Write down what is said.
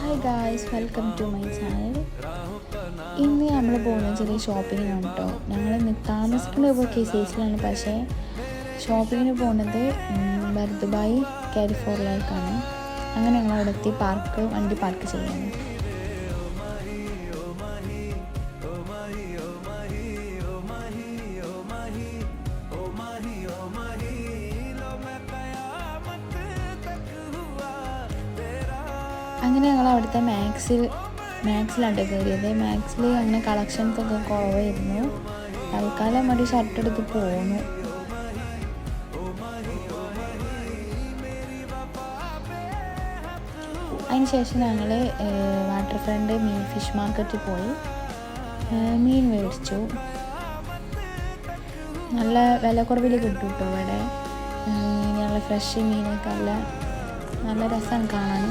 Hi guys, welcome to my channel. ഇന്ന് നമ്മൾ പോകുന്നത് ചെറിയ ഷോപ്പിങ്ങിനാണ് കേട്ടോ. ഞങ്ങൾ താമസിക്കുന്നത് ഇപ്പോൾ KCCയിലാണ്, പക്ഷേ ഷോപ്പിങ്ങിന് പോകുന്നത് ബർദുബായ് കാലിഫോർണിയയിലേക്കാണ്. അങ്ങനെ ഞങ്ങൾ അവിടെ എത്തി വണ്ടി പാർക്ക് ചെയ്യാണ്. അങ്ങനെ ഞങ്ങൾ അവിടുത്തെ മാക്സിലാണ് കയറിയത്. മാക്സിൽ അങ്ങനെ കളക്ഷൻസൊക്കെ കുറവായിരുന്നു. തൽക്കാലം ഒരു ഷർട്ട് എടുത്ത് പോന്നു. അതിനുശേഷം ഞങ്ങൾ വാട്ടർ ഫ്രണ്ട് ഫിഷ് മാർക്കറ്റിൽ പോയി മീൻ മേടിച്ചു. നല്ല വില കുറവിൽ കിട്ടും കേട്ടോ ഇവിടെ. നല്ല ഫ്രഷ് മീനൊക്കെ നല്ല രസമാണ് കാണാൻ.